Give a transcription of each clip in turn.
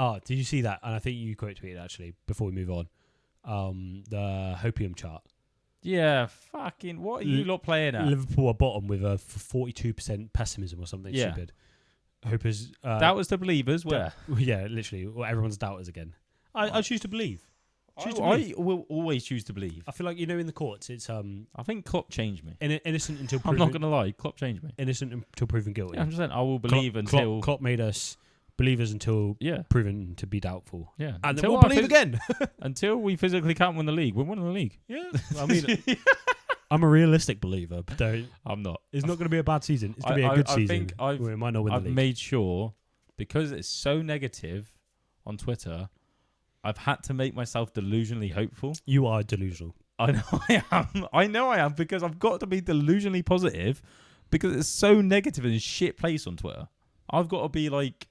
Oh, did you see that? And I think you quote tweeted actually before we move on. The Hopium chart. Yeah, fucking. What are you lot playing at? Liverpool are bottom with a 42% pessimism or something stupid. Hopers. That was the believers. Where? Yeah, literally. Well, everyone's doubters again. I choose to believe. I will always choose to believe. I feel like in the courts, it's I think Klopp changed me. innocent until proven. I'm not gonna lie, Klopp changed me. Innocent until proven guilty. Yeah, I'm just saying I will believe until Klopp made us believers until proven to be doubtful. Yeah, and then we'll believe again until we physically can't win the league. We're winning the league. Yeah, I mean, I'm a realistic believer, but I'm not. It's not going to be a bad season. It's going to be a good season. I think we might not win the league. I've made sure because it's so negative on Twitter. I've had to make myself delusionally hopeful. You are delusional. I know I am. I know I am because I've got to be delusionally positive because it's so negative and a shit place on Twitter. I've got to be like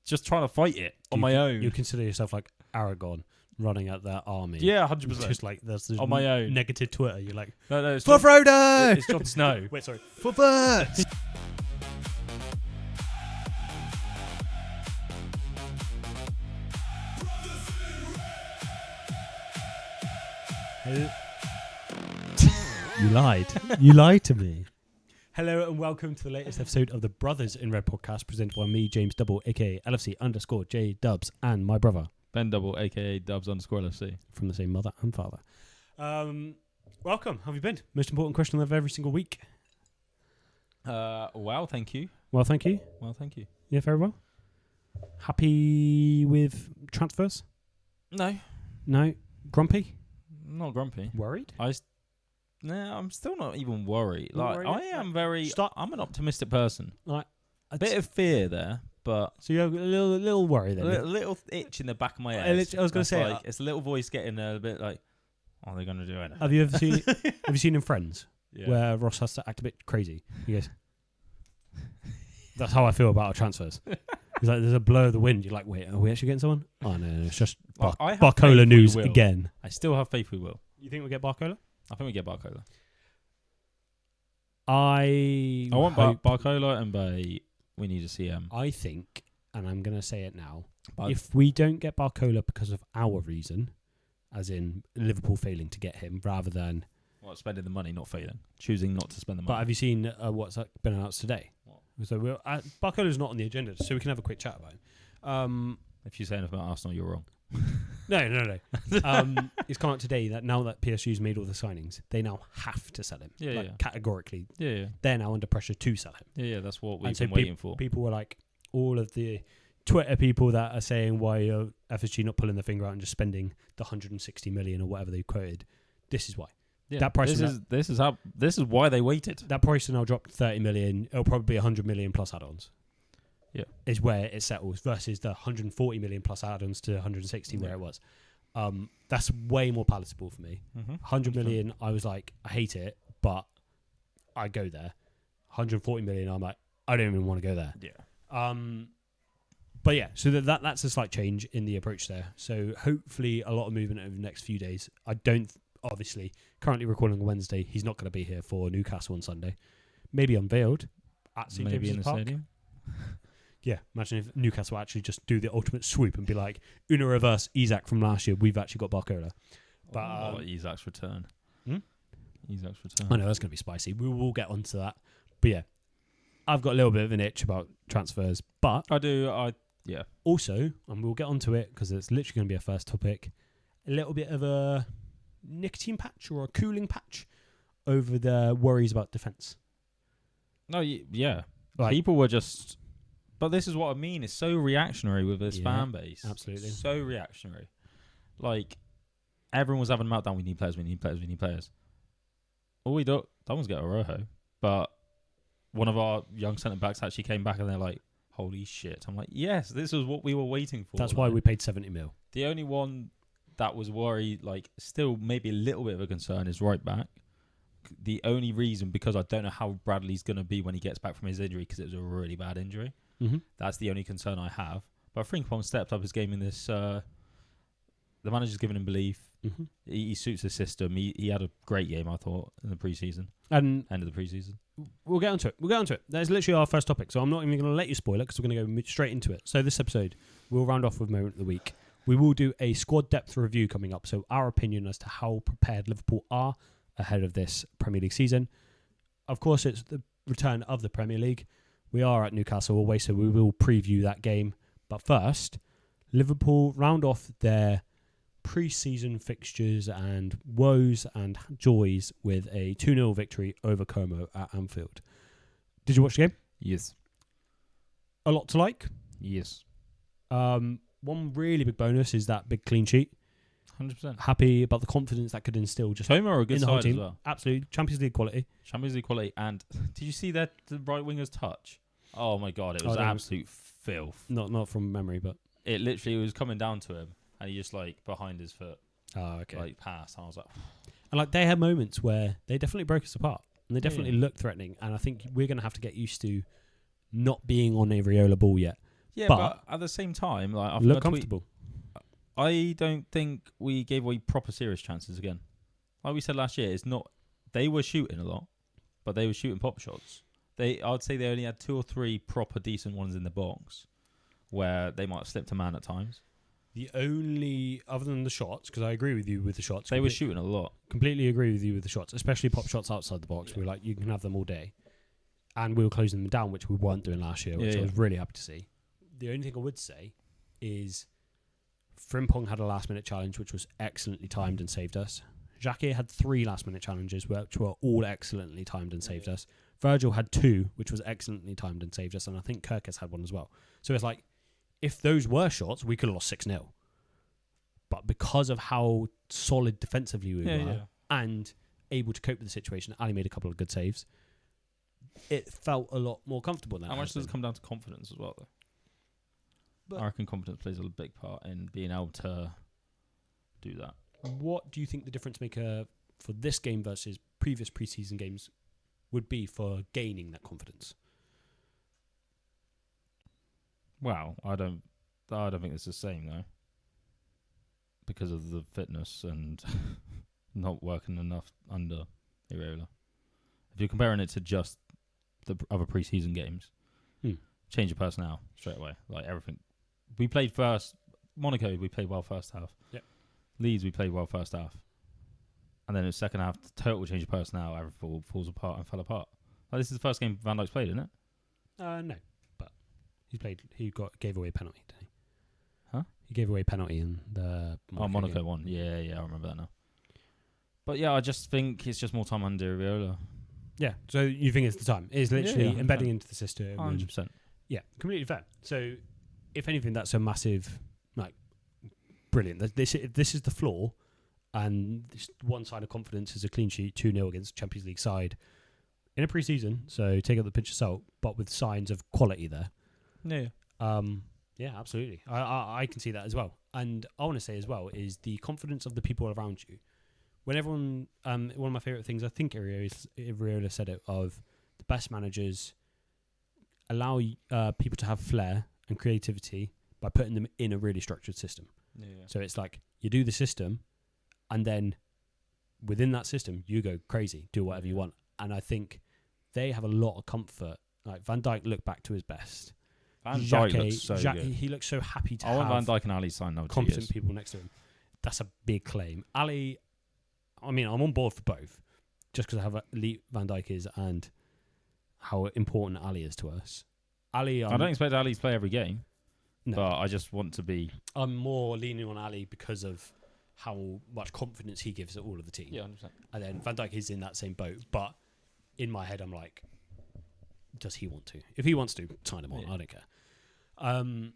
just trying to fight it on my own. You consider yourself like Aragon running at that army. Yeah, 100%. Just like there's on my own negative Twitter. You're like, no, it's for Frodo. It's Jon Snow. Wait, sorry, for Bert. You lied. You lied to me. Hello and welcome to the latest episode of the Brothers in Red podcast presented by me, James Double, aka LFC_J Dubs, and my brother Ben Double, aka Dubs_LFC, from the same mother and father. Welcome. How have you been? Most important question of every single week. Well, thank you. Well, thank you. Yeah, very well. Happy with transfers? No. Grumpy? Not grumpy. Worried? I'm still not even worried. Not like worried? I am very. I'm an optimistic person. Like a bit of fear there, but so you're a little worried then. A little itch in the back of my head. I was going to say, like, it's a little voice getting a bit like, "Are they going to do anything?" Have you ever seen? Have you seen in Friends where Ross has to act a bit crazy? He goes, "That's how I feel about our transfers." It's like there's a blow of the wind. You're like, "Wait, are we actually getting someone?" Oh no, it's just Barcola news again. I still have faith we will. You think we'll get Barcola? I think we get Barcola. I want Barcola and we need a CM. I think, and I'm going to say it now, if we don't get Barcola because of our reason, as in Liverpool failing to get him, rather than spending the money, not failing, choosing not to spend the money. But have you seen what's been announced today? What? So Barcola's not on the agenda, so we can have a quick chat about him. If you say anything about Arsenal, you're wrong. No. It's come out today that now that PSG's made all the signings, they now have to sell him. Categorically. Yeah. They're now under pressure to sell him. Yeah, that's what we've been waiting for. People were like, all of the Twitter people that are saying why FSG not pulling the finger out and just spending the 160 million or whatever they quoted. This is why. Yeah, that price this is why they waited. That price has now dropped 30 million. It'll probably be 100 million plus add-ons. Yeah, is where it settles versus the 140 million plus add-ons to 160 where it was. That's way more palatable for me. 100 million, I was like, I hate it, but I go there. 140 million, I'm like, I don't even want to go there. Yeah. But yeah, so that's a slight change in the approach there. So hopefully a lot of movement over the next few days. I don't, obviously, currently recording on Wednesday, he's not going to be here for Newcastle on Sunday. Maybe unveiled at St. James in the Park. Stadium. Yeah, imagine if Newcastle actually just do the ultimate swoop and be like, Una reverse Isak from last year, we've actually got Barcola. But Isak's return. Isak's return. I know, that's going to be spicy. We will get onto that. But yeah, I've got a little bit of an itch about transfers. But I do. Also, and we'll get onto it because it's literally going to be a first topic, a little bit of a nicotine patch or a cooling patch over the worries about defence. No, yeah. People were just... But this is what I mean. It's so reactionary with this fan base. Absolutely. So reactionary. Like, everyone was having a meltdown. We need players. All we don't want to get Araújo. But one of our young centre-backs actually came back and they're like, holy shit. I'm like, yes, this is what we were waiting for. That's why we paid 70 mil. The only one that was worried, like, still maybe a little bit of a concern is right back. The only reason, because I don't know how Bradley's going to be when he gets back from his injury, because it was a really bad injury. That's the only concern I have. But Frimpong stepped up his game in this. The manager's given him belief. Mm-hmm. He suits the system. He had a great game, I thought, in the preseason. And End of the preseason. we'll get onto it. That's literally our first topic, so I'm not even going to let you spoil it because we're going to go straight into it. So this episode, we'll round off with Moment of the Week. We will do a squad depth review coming up, so our opinion as to how prepared Liverpool are ahead of this Premier League season. Of course, it's the return of the Premier League. We are at Newcastle away, so we will preview that game. But first, Liverpool round off their pre-season fixtures and woes and joys with a 2-0 victory over Como at Anfield. Did you watch the game? Yes. A lot to like. Yes. One really big bonus is that big clean sheet. 100%. Happy about the confidence that could instill just Como are a good in the whole side team. as well. Absolutely. Champions League quality. Champions League quality. And did you see that the right winger's touch? Oh my God, it was absolute filth. Not from memory, but It literally was coming down to him, and he just like behind his foot, okay. like passed. I was like, And like they had moments where they definitely broke us apart, and they definitely looked threatening. And I think we're going to have to get used to not being on a Riola ball yet. yeah, But but at the same time, like I look comfortable. I don't think we gave away proper serious chances again. Like we said last year, it's not. They were shooting a lot, but they were shooting pop shots. I'd say they only had 2 or 3 proper decent ones in the box, where they might have slipped a man at times. The only, other than the shots, because I agree with you with the shots. They were shooting a lot. Completely agree with you with the shots, especially pop shots outside the box. We're like, you can have them all day. And we were closing them down, which we weren't doing last year, which I was really happy to see. The only thing I would say is Frimpong had a last-minute challenge, which was excellently timed and saved us. Jacquet had 3 last-minute challenges, which were all excellently timed and saved us. Virgil had 2, which was excellently timed and saved us. And I think Kirkus had 1 as well. So it's like, if those were shots, we could have lost 6-0. But because of how solid defensively we were and able to cope with the situation, Ali made a couple of good saves. It felt a lot more comfortable now. How much does it come down to confidence as well, though? But I reckon confidence plays a big part in being able to do that. what do you think the difference maker for this game versus previous preseason games would be for gaining that confidence? Wow, I don't think it's the same though, because of the fitness and not working enough under Iraola. If you're comparing it to just the other preseason games, change your personnel straight away. Like everything, we played first. Monaco, we played well first half. Yep. Leeds, we played well first half, and then in the second half, total change of personnel. Everything falls apart and fell apart. Like, this is the first game Van Dijk's played, isn't it? No, but he gave away a penalty, didn't he? Huh? He gave away a penalty in the Monaco game. one. Yeah, I remember that now. But yeah, I just think it's just more time under Iraola. Yeah, so you think it's the time? It's literally embedding into the system. 100%. Yeah, completely fair. So, if anything, that's a massive, brilliant. This is the floor, and this one sign of confidence is a clean sheet, 2-0 against Champions League side in a pre-season. So take it with a pinch of salt, but with signs of quality there. Yeah. Yeah, absolutely. I can see that as well. And I want to say as well is the confidence of the people around you. When everyone, one of my favourite things, I think Iraola said it, of the best managers allow people to have flair and creativity by putting them in a really structured system. Yeah. So it's like you do the system, and then within that system, you go crazy, do whatever you want. And I think they have a lot of comfort. Like Van Dijk looked back to his best. Van Dijk looks so good. He looks so happy to I want have Van Dijk and Ali signed now. competent people next to him. That's a big claim. Ali, I mean, I'm on board for both, just because of how elite Van Dijk is and how important Ali is to us. Ali, I don't expect Ali to play every game, no. but I just want to be. I'm more leaning on Ali because of how much confidence he gives all of the team. Yeah, 100%. And then Van Dijk is in that same boat. But in my head, I'm like, does he want to? If he wants to, sign him on. I don't care.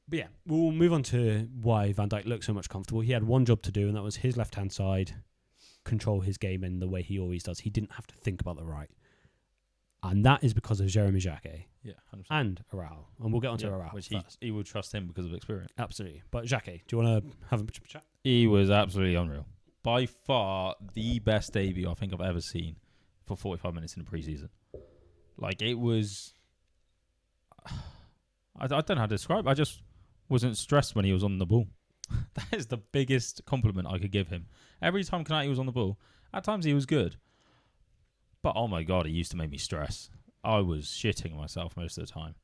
But yeah, we'll move on to why Van Dijk looked so much comfortable. He had one job to do, and that was his left-hand side, control his game in the way he always does. He didn't have to think about the right. And that is because of Jeremy Jacquet. Yeah, 100%. And Araújo. And we'll get on to Araújo which first. he would trust him because of experience. Absolutely. But Jacquet, do you want to have a chat? He was absolutely unreal. By far the best debut I think I've ever seen for 45 minutes in the preseason. Like, it was... I don't know how to describe it. I just wasn't stressed when he was on the ball. That is the biggest compliment I could give him. Every time Konate was on the ball, at times he was good. But, oh my God, he used to make me stress. I was shitting myself most of the time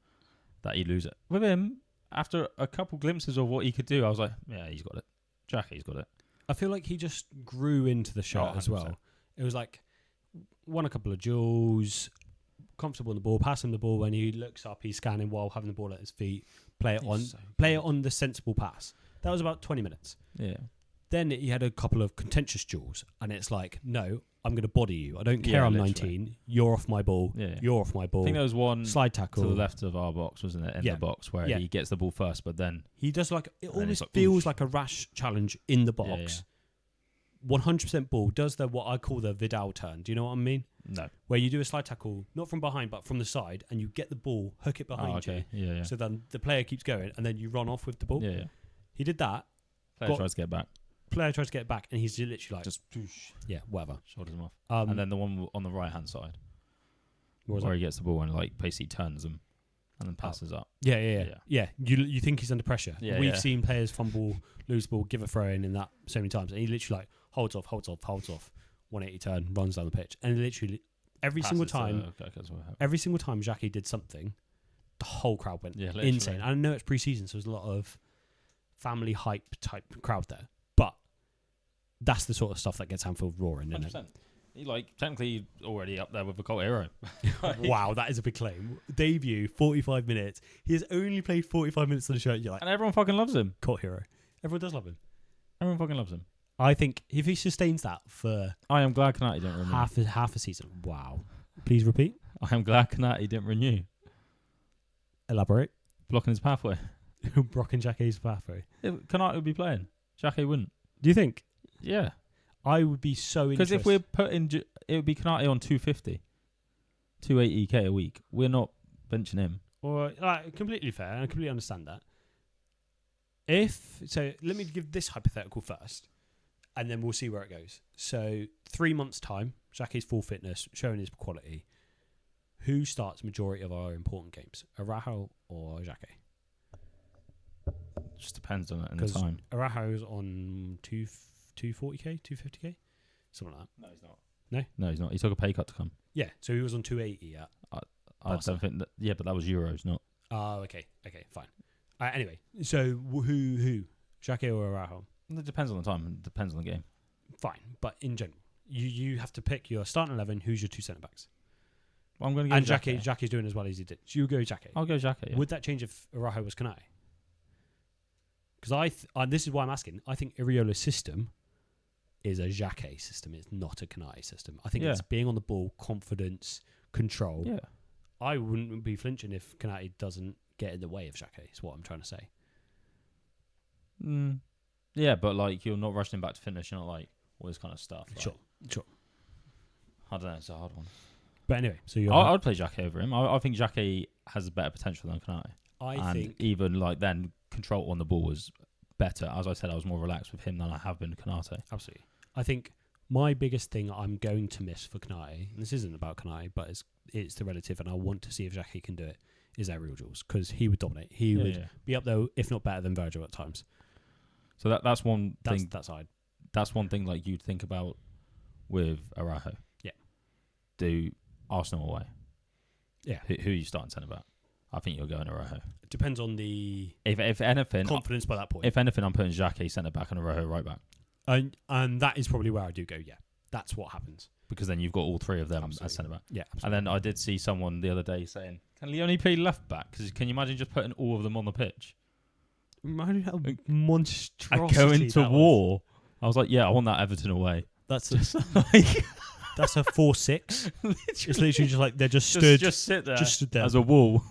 that he'd lose it. With him, after a couple glimpses of what he could do, I was like, yeah, he's got it. Jacquet's got it. I feel like he just grew into the shot as well. It was like, won a couple of duels, comfortable on the ball, passing the ball when he looks up, he's scanning while having the ball at his feet, play it on the sensible pass. That was about 20 minutes. Yeah. Then he had a couple of contentious duels, and it's like, no, I'm going to body you. I don't care. I'm literally. 19. You're off my ball. Yeah. You're off my ball. I think there was one slide tackle to the left of our box, wasn't it? In the box where he gets the ball first, but then he does like it almost feels like a rash challenge in the box. 100% ball does what I call the Vidal turn. Do you know what I mean? No. Where you do a slide tackle, not from behind, but from the side, and you get the ball, hook it behind you. Yeah. So then the player keeps going, and then you run off with the ball. Yeah. He did that. Player tries to get back. Player tries to get it back, and he's literally like, just whatever. Shoulders him off. And then the one on the right hand side, where he gets the ball and like basically turns them and then passes up. Yeah. You think he's under pressure. Yeah, We've seen players fumble, lose the ball, give a throw in that so many times, and he literally like holds off, 180 turn, runs down the pitch, and literally every single time Jacquet did something, the whole crowd went insane. I know it's pre-season, so there's a lot of family hype type crowd there, but that's the sort of stuff that gets Anfield roaring, isn't it? He technically already up there with the cult hero. Wow, that is a big claim. Debut 45 minutes. He has only played 45 minutes on the show. You're like, and everyone fucking loves him. Cult hero. Everyone does love him. Everyone fucking loves him. I think if he sustains that for I am glad Konate didn't renew. half a season. Wow. Please repeat. I am glad Konate didn't renew. Elaborate. Blocking his pathway. Blocking Jacquet's pathway. Konate would be playing. Jacquet wouldn't. Do you think? Yeah. I would be so interested. Because if we're putting... it would be Konate on 250. 280k a week. We're not benching him. Or completely fair. I completely understand that. So let me give this hypothetical first, and then we'll see where it goes. So 3 months' time, Jacquet's full fitness, showing his quality. Who starts majority of our important games? Araújo or Jacquet? Just depends on it and the time. Araújo's on 240k, 250k, something like that. No, he's not. No, he's not. He took a pay cut to come. Yeah, so he was on 280 at. I don't think that. Yeah, but that was euros, not. Oh, okay, fine. Anyway, so who? Jacquet or Araújo? It depends on the time. It depends on the game. Fine, but in general, you have to pick your starting 11. Who's your two centre backs? Well, I'm going to go. And Jacquet's doing as well as he did. So you go Jacquet. I'll go Jacquet. Yeah. Would that change if Araújo was Konate? Because this is why I'm asking. I think Iriola's system is a Jacquet system. It's not a Konate system. I think it's being on the ball, confidence, control. Yeah. I wouldn't be flinching if Konate doesn't get in the way of Jacquet, is what I'm trying to say. Yeah, but you're not rushing him back to finish. You're not all this kind of stuff. Sure. I don't know. It's a hard one. But anyway, so I'd play Jacquet over him. I think Jacquet has a better potential than Konate. I think even then control on the ball was better. As I said, I was more relaxed with him than I have been Konate. Absolutely. I think my biggest thing I'm going to miss for Konate, and this isn't about Konate, but it's the relative, and I want to see if Jacquet can do it, is Araújo, because he would dominate. He would be up there, if not better than Virgil at times. So that's one thing. That's one thing you'd think about with Araújo. Yeah. Do Arsenal away. Yeah. Who are you starting centre back? I think you're going Araújo. It depends on the if anything confidence by that point. If anything, I'm putting Jacquet centre back and Araújo right back. And that is probably where I do go. Yeah, that's what happens. Because then you've got all three of them as centre back. Yeah, absolutely. And then I did see someone the other day saying, "Can Leone play left back? Because can you imagine just putting all of them on the pitch? Imagine how monstrosity going to war." I was like, "Yeah, I want that Everton away." That's that's a 4-6. It's literally just they're just stood. Just sit there. Just stood there as a wall.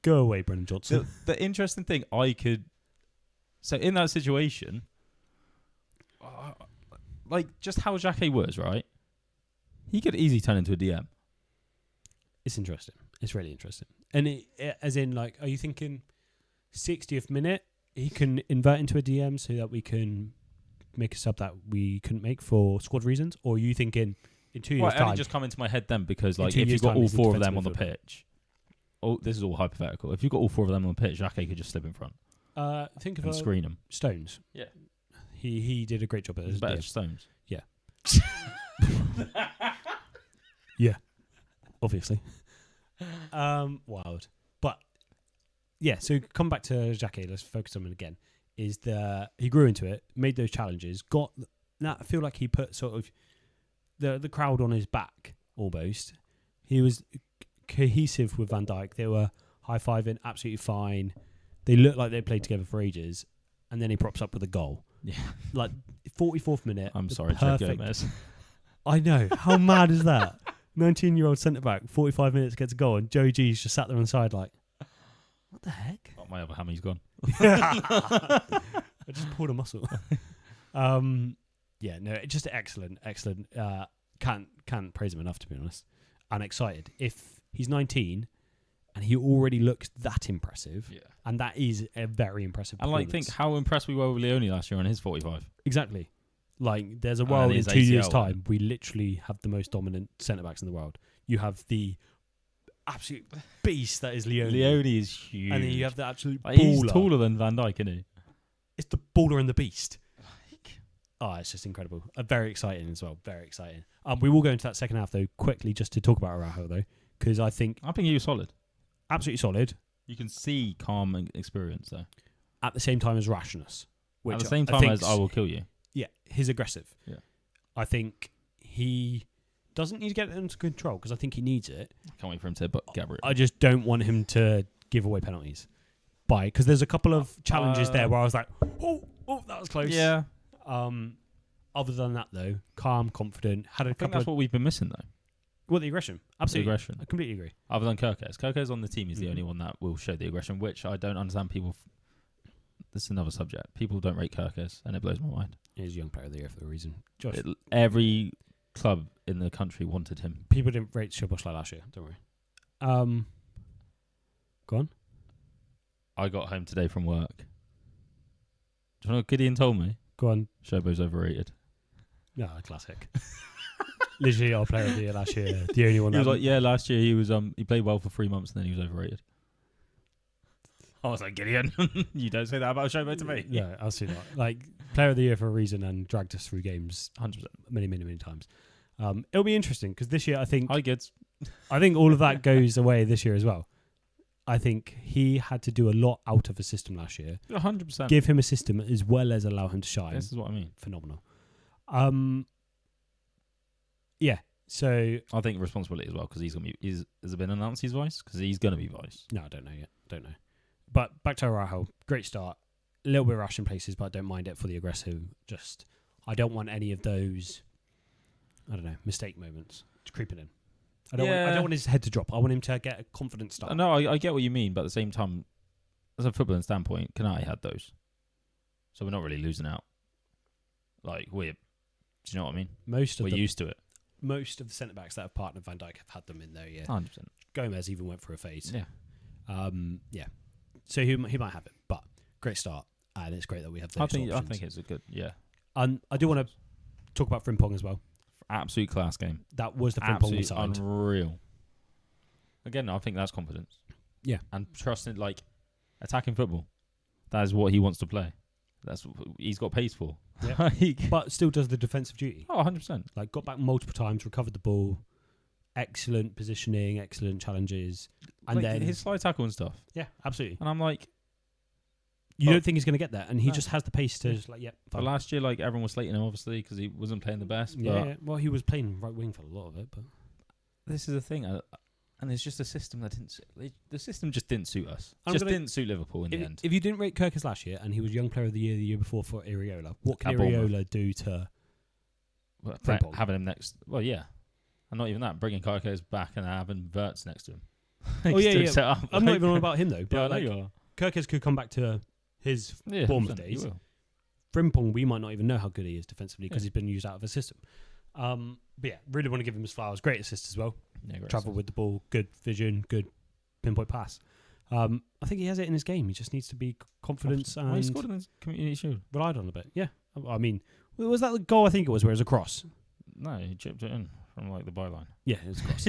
Go away, Brendan Johnson. The interesting thing so in that situation, just how Jacquet was, right? He could easily turn into a DM. It's interesting. It's really interesting. And as in, are you thinking 60th minute he can invert into a DM so that we can make a sub that we couldn't make for squad reasons? Or are you thinking in 2 years' time? It only just come into my head then because if you've got all four of them on the pitch, this is all hypothetical. If you've got all four of them on the pitch, Jacquet could just slip in front. Think of and screen them. Stones. Yeah. He did a great job at It's his better DM. Stones. Yeah. Yeah. Obviously. Wild. But yeah, so come back to Jacquet, let's focus on him again. Is he grew into it, made those challenges, got that. I feel like he put sort of the crowd on his back almost. He was cohesive with Van Dijk. They were high-fiving, absolutely fine. They looked like they played together for ages, and then he props up with a goal. Yeah. Like 44th minute. I'm sorry, Joe Gomez. I know. How mad is that? 19-year-old centre-back, 45 minutes gets a goal, and Joey G's just sat there on the side like, what the heck? Oh, my other hammy's gone. I just pulled a muscle. Yeah, no, just excellent. Can't praise him enough, to be honest. And excited. If he's 19 and he already looks that impressive, and that is a very impressive performance. And think how impressed we were with Leone last year on his 45. Exactly. Like, there's a world in 2 years' time, we literally have the most dominant centre-backs in the world. You have the absolute beast that is Leone. Leone is huge. And then you have the absolute baller. He's taller than Van Dijk, isn't he? It's the baller and the beast. Oh, it's just incredible. Very exciting as well. Very exciting. We will go into that second half, though, quickly, just to talk about Araújo, though, because I think he was solid. Absolutely solid. You can see calm and experience, though. At the same time as rashness. Which at the same time as I will kill you. Yeah, he's aggressive. Yeah. I think he doesn't need to get it under control, because I think he needs it. I can't wait for him to Gabriel. I just don't want him to give away penalties. Because there's a couple of challenges there where I was like, oh, that was close. Yeah. Other than that, though, calm, confident. I think that's what we've been missing, though. Well, the aggression. Absolutely. The aggression. I completely agree. Other than Kirkes. Kirkes on the team is the only one that will show the aggression, which I don't understand people. This is another subject. People don't rate Kirkes, and it blows my mind. He's Young Player of the Year for a reason. Josh. Every club in the country wanted him. People didn't rate Showbosh like last year. Don't worry. Go on. I got home today from work. Do you know what Gideon told me? Go on. Showbo's overrated. No, classic. Literally our player of the year last year. The only one he was like, yeah, last year he was he played well for 3 months and then he was overrated. I was like, Gideon, you don't say that about Showbo to me. No, absolutely not. Like, player of the year for a reason and dragged us through games 100%. Many times. It'll be interesting because this year I think all of that goes away this year as well. I think he had to do a lot out of a system last year. 100%. Give him a system as well as allow him to shine. This is what I mean. Phenomenal. Yeah. So I think responsibility as well because he's gonna be. Has it been announced his vice? Because he's gonna be vice. No, I don't know yet. Don't know. But back to Araújo. Great start. A little bit rash in places, but I don't mind it for the aggressive. Just I don't want any of those. I don't know, mistake moments creeping in. I don't want his head to drop. I want him to get a confident start. No, I get what you mean, but at the same time, as a footballing standpoint, Kanai had those, so we're not really losing out. Like do you know what I mean? We're used to it. Most of the centre backs that have partnered Van Dijk have had them in there. Yeah, 100%. Gomez even went through a phase. Yeah, yeah. So he might have it, but great start, and it's great that we have those options. I think it's a good And I do want to talk about Frimpong as well. Absolute class game. That was the Frimpong we Absolute signed. Unreal. Again, I think that's confidence. Yeah. And trusting, like, attacking football. That is what he wants to play. That's what he's got pace for. Yeah. But still does the defensive duty. Oh, 100%. Like, got back multiple times, recovered the ball. Excellent positioning, excellent challenges. And then his slide tackle and stuff. Yeah, absolutely. And I'm like... You don't think he's going to get that, and he just has the pace to just like, yeah. But last year, like, everyone was slating him, obviously, because he wasn't playing the best. Yeah, well, he was playing right wing for a lot of it, but... This is the thing, and it's just a system that didn't... The system just didn't suit us. Didn't suit Liverpool in the end. If you didn't rate Kirkes last year, and he was Young Player of the year before for Araújo, what can Araújo do to... Having him next... Well, yeah. And not even that, bringing Kirkes back and having Verts next to him. Oh, yeah. Set up, I'm not even on about him, though. But yeah, I know you are. Kirkes could come back to his Bournemouth days. Frimpong, we might not even know how good he is defensively because he's been used out of a system. But yeah, really want to give him his flowers. Great assist as well. Yeah, travel with the ball, good vision, good pinpoint pass. I think he has it in his game. He just needs to be confident. And he scored in the Community Shield. Relied on a bit. Yeah. I mean, was that the goal? I think it was where it was a cross. No, he chipped it in from like the byline. Yeah, it was a cross.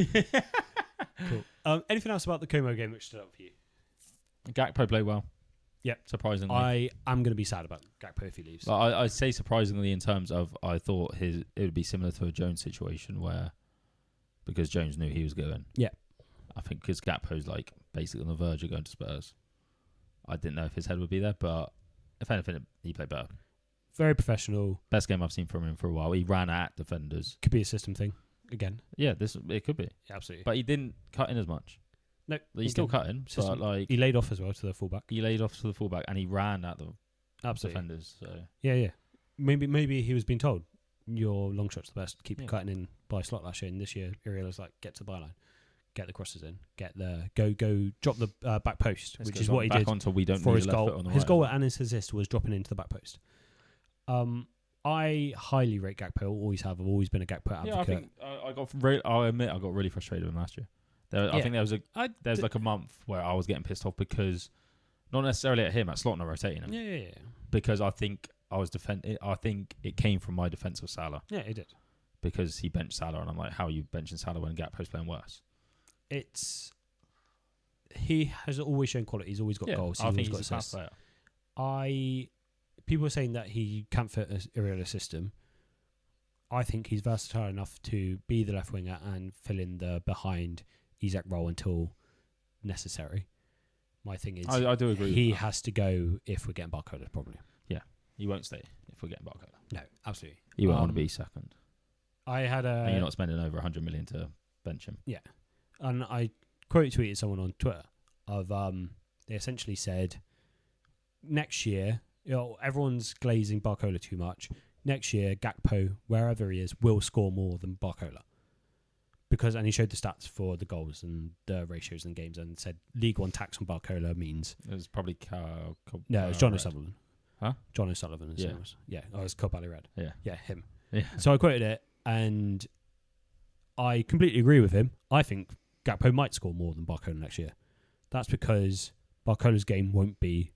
Cool. Anything else about the Como game which stood out for you? Gakpo played well. Yeah. Surprisingly. I am going to be sad about Gakpo if he leaves. But I say surprisingly in terms of I thought it would be similar to a Jones situation where because Jones knew he was going. Yeah. I think because Gakpo's like basically on the verge of going to Spurs. I didn't know if his head would be there, but if anything, he played better. Very professional. Best game I've seen from him for a while. He ran at defenders. Could be a system thing again. Yeah, it could be. Yeah, absolutely. But he didn't cut in as much. No, He's still cutting, but like he laid off as well to the fullback. He laid off to the fullback and he ran at the Absolutely. defenders. So Yeah. Maybe he was being told your long shot's the best. Keep Yeah. cutting in by slot last year, and this year Iriola's like get to the byline, get the crosses in, get the go drop the back post, which is what he did onto we don't for need his a left goal. foot on the His right. goal and his assist was dropping into the back post. I highly rate Gakpo. Always have. I've always been a Gakpo advocate. Yeah, I think I'll admit I got really frustrated with him last year. I think there was like a month where I was getting pissed off because not necessarily at him, at Slot not rotating him. Yeah. Because I think I think it came from my defence of Salah. Yeah, it did. Because he benched Salah, and I'm like, how are you benching Salah when Gakpo's playing worse? He has always shown quality. He's always got goals. I think he's he's got a class assists. player. People are saying that he can't fit an Iriola's system. I think he's versatile enough to be the left winger and fill in the behind Isak role until necessary. My thing is, I do agree. He has to go if we're getting Barcola, probably. Yeah, he won't stay if we're getting Barcola. No, absolutely. He won't want to be second. And you're not spending over 100 million to bench him. Yeah, and I quote tweeted someone on Twitter of they essentially said next year, everyone's glazing Barcola too much. Next year, Gakpo, wherever he is, will score more than Barcola. And he showed the stats for the goals and the ratios in games and said League One tax on Barcola means... It was probably No, it was John O'Sullivan. Huh? John O'Sullivan. Yeah. Yeah. Oh, it was Cobally Red. Yeah. Yeah, him. Yeah. So I quoted it and I completely agree with him. I think Gakpo might score more than Barcola next year. That's because Barcola's game won't be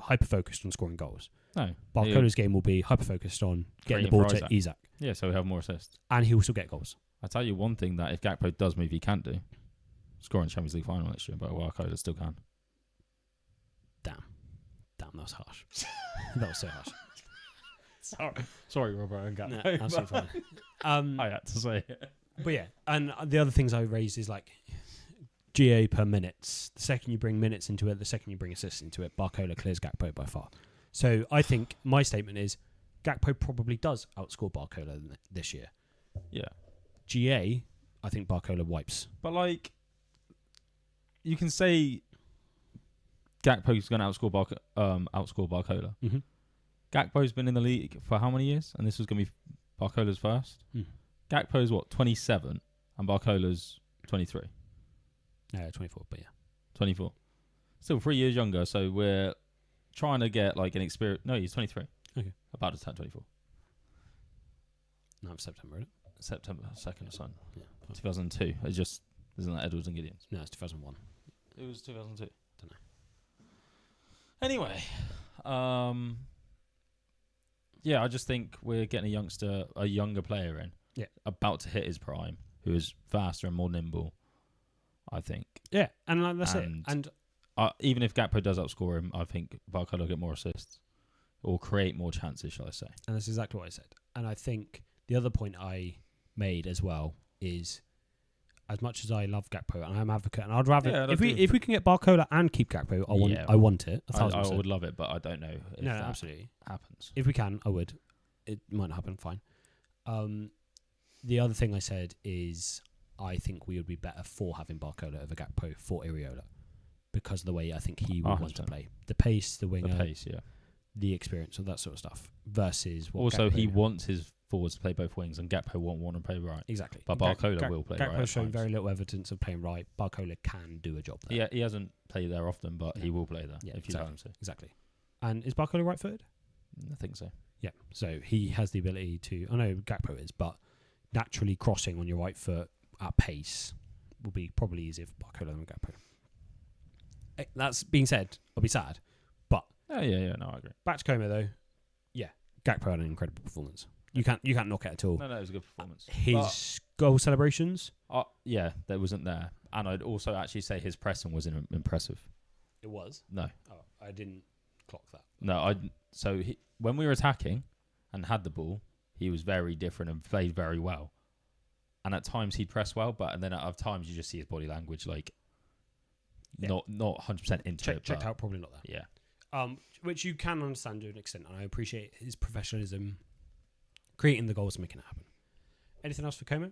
hyper-focused on scoring goals. No. Barcola's game will be hyper-focused on getting the ball to Isak. Yeah, so he'll have more assists. And he'll still get goals. I'll tell you one thing that if Gakpo does move, he can't do. Scoring Champions League final next year, but Barcola still can. Damn, that was harsh. That was so harsh. Sorry, Robert and Gakpo. No, absolutely fine. I had to say it. But yeah, and the other things I raised is like GA per minutes. The second you bring minutes into it, the second you bring assists into it, Barcola clears Gakpo by far. So I think my statement is Gakpo probably does outscore Barcola this year. Yeah. GA, I think Barcola wipes. But like, you can say Gakpo's going to outscore Barcola. Mm-hmm. Gakpo's been in the league for how many years? And this was going to be Barcola's first. Gakpo's 27 and Barcola's 23. 24, but yeah. 24. Still 3 years younger, so we're trying to get like an experience. No, he's 23. Okay. About to turn 24. 9th September, isn't it? September 2nd or something. Yeah. 2002. It's just, isn't that Edwards and Gideons? No, it's 2001. It was 2002. Don't know. Anyway, yeah, I just think we're getting a younger player in. Yeah. About to hit his prime, who is faster and more nimble, I think. Yeah, and that's it. And even if Gakpo does outscore him, I think Barcola will get more assists or create more chances, shall I say. And that's exactly what I said. And I think the other point I made as well is, as much as I love Gakpo and I'm an advocate, and I'd rather if we can get Barcola and keep Gakpo, I want it. I would love it, but I don't know if that absolutely happens. If we can, I would. It might not happen. Fine. The other thing I said is I think we would be better for having Barcola over Gakpo for Iraola because of the way I think he would want to play, the pace, the winger, the experience, all that sort of stuff. Versus what also Gakpo, he wants his forwards to play both wings, and Gakpo won't want to play right. Exactly. But Barcola will play right. Gakpo's shown very little evidence of playing right. Barcola can do a job there. Yeah, he hasn't played there often, but he will play there if you allow him to. Exactly. And is Barcola right-footed? I think so. Yeah. So he has the ability to. I know Gakpo is, but naturally crossing on your right foot at pace will be probably easier for Barcola than Gakpo. That's being said, I'll be sad, but no, I agree. Back to Como though, yeah, Gakpo had an incredible performance. You can't knock it at all. No, it was a good performance. His goal celebrations, that wasn't there, and I'd also actually say his pressing was impressive. It was? No. Oh, I didn't clock that. No, when we were attacking and had the ball, he was very different and played very well. And at times he'd press well, and then at times you just see his body language not 100% into it. Checked out, probably not there. Yeah. Which you can understand to an extent, and I appreciate his professionalism, creating the goals and making it happen. Anything else for Como?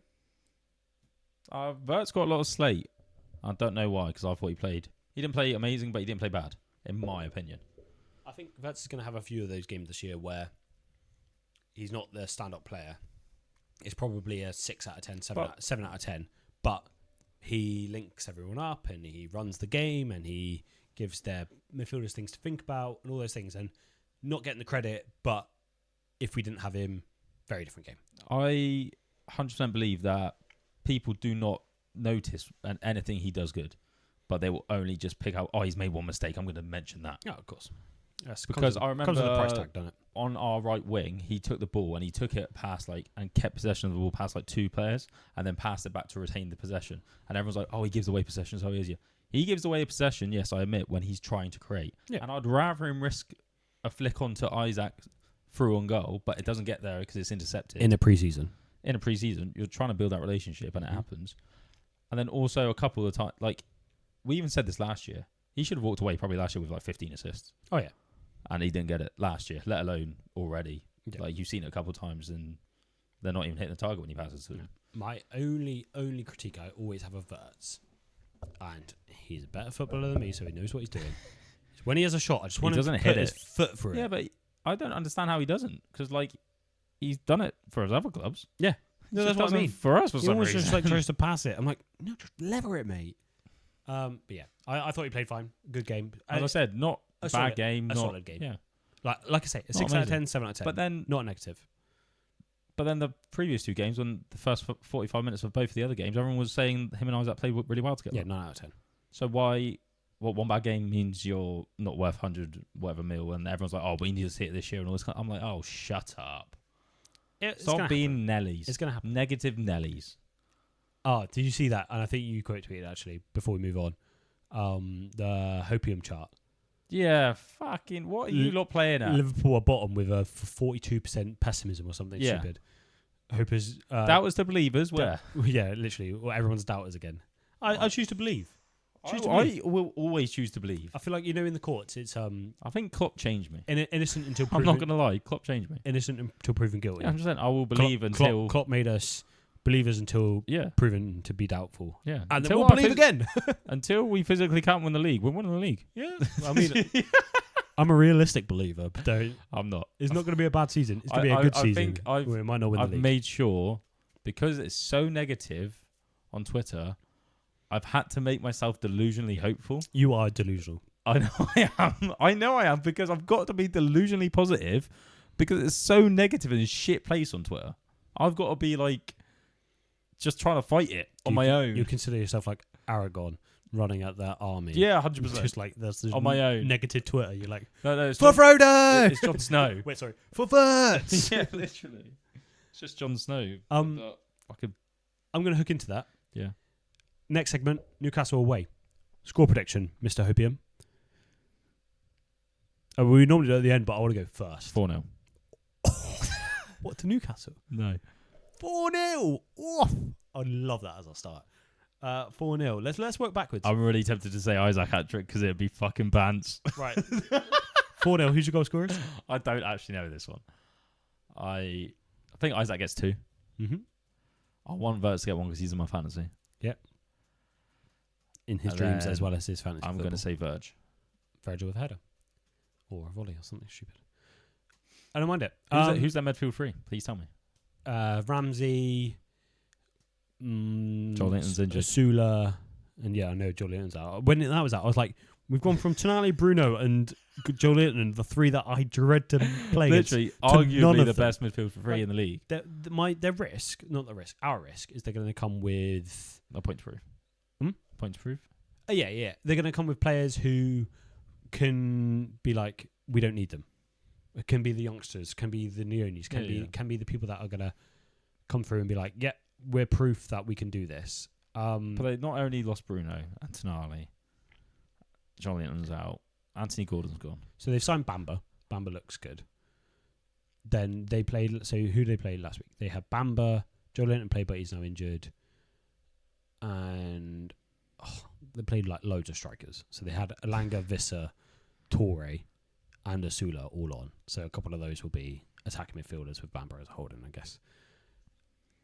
Vert's got a lot of slate. I don't know why, because I thought he didn't play amazing, but he didn't play bad, in my opinion. I think Verts is going to have a few of those games this year where he's not the stand-up player. It's probably a 6 out of 10, 7 out of 10, but he links everyone up and he runs the game and he gives their midfielders things to think about and all those things, and not getting the credit, but if we didn't have him, very different game. I 100% believe that people do not notice anything he does good, but they will only just pick out, he's made one mistake, I'm going to mention that. Yeah, of course. Yes, because I remember comes with a price tag, doesn't it? On our right wing, he took the ball and he took it past and kept possession of the ball past 2 players and then passed it back to retain the possession. And everyone's like, he gives away possession, so easy. He gives away a possession, yes, I admit, when he's trying to create. Yeah. And I'd rather him risk a flick onto Isaac through on goal, but it doesn't get there because it's intercepted. In a pre-season, you're trying to build that relationship and it happens. And then also a couple of times, we even said this last year, he should have walked away probably last year with 15 assists. Oh, yeah. And he didn't get it last year, let alone already. Yeah. You've seen it a couple of times and they're not even hitting the target when he passes to them. My only critique I always have of Verts, and he's a better footballer than me, so he knows what he's doing. When he has a shot, I just want him to put his foot through it. Yeah, but I don't understand how he doesn't, because he's done it for his other clubs. Yeah. No, that's what I mean. For us, for some reason. He just tries to pass it. I'm like, no, just lever it, mate. But yeah, I thought he played fine. Good game. As I said, not a bad game. A solid game. Yeah. Like I say, a 6 out of 10, 7 out of 10. But then, not negative. But then the previous 2 games, when the first 45 minutes of both of the other games, everyone was saying him and Isaac played really well together. Yeah, 9 out of 10. So why... one bad game means you're not worth 100 whatever mil, and everyone's like, we need to see it this year and all this. I'm like, shut up. Stop being Nellies. It's going to happen. Negative Nellies. Oh, did you see that? And I think you quote tweeted actually before we move on. The Hopium chart. Yeah, fucking. What are you lot playing at? Liverpool are bottom with a 42% pessimism or something stupid. Hopers. That was the believers. Where? Yeah, literally. Well, everyone's doubters again. I choose to believe. I will always choose to believe. I feel like, in the courts, it's I think Klopp changed me. Innocent until proven. I'm not gonna lie, Klopp changed me. Innocent until proven guilty. Yeah, I'm just saying, I will believe until Klopp made us believers until proven to be doubtful. Yeah, and then we'll believe again until we physically can't win the league. We're winning the league. Yeah, I mean, I'm a realistic believer, but I'm not. It's not going to be a bad season. It's going to be a good season. We might not win the league. I've made sure, because it's so negative on Twitter, I've had to make myself delusionally hopeful. You are delusional. I know I am. I know I am, because I've got to be delusionally positive, because it's so negative and shit place on Twitter. I've got to be just trying to fight it on my own. You consider yourself like Aragon running at that army. Yeah, 100%. Just that's on my own. Negative Twitter. You're like, no, for Frodo! It's Jon Snow. Wait, sorry. For Verts! Yeah, literally. It's just Jon Snow. I'm going to hook into that. Yeah. Next segment, Newcastle away. Score prediction, Mr. Hopium. We normally do it at the end, but I want to go first. 4-0. What, to Newcastle? No. 4-0. Oof. I love that as I start. 4-0. Let's work backwards. I'm really tempted to say Isaac hat-trick because it'd be fucking pants. Right. 4-0. Who's your goal scorers? I don't actually know this one. I think Isaac gets 2. Mm-hmm. I want Verts to get 1 because he's in my fantasy. Yep. In his dreams as well as his fantasy. I'm going to say Virgil with a header. Or a volley or something stupid. I don't mind it. Who's their midfield free? Please tell me. Ramsey, Joelinton's injured. Sula, and I know Joelinton's out. When that was out, I was like, we've gone from Tonali, Bruno, and Joelinton, the 3 that I dread to play Literally, arguably the best midfield for free in the league. Their risk, not the risk, our risk, is they're going to come with... A point to prove. Point to prove? Yeah. They're going to come with players who can be like, we don't need them. It can be the youngsters, can be the neonies, can be the people that are going to come through and be like, we're proof that we can do this. But they not only lost Bruno and Tonali, John Linton's out. Anthony Gordon's gone. So they've signed Bamba. Bamba looks good. Then they played. So who did they play last week? They had Bamba. Joe Linton played, but he's now injured. And they played like loads of strikers. So they had Alanga, Visser, Torre, and Asula all on. So a couple of those will be attacking midfielders with Bamba as a holding, I guess.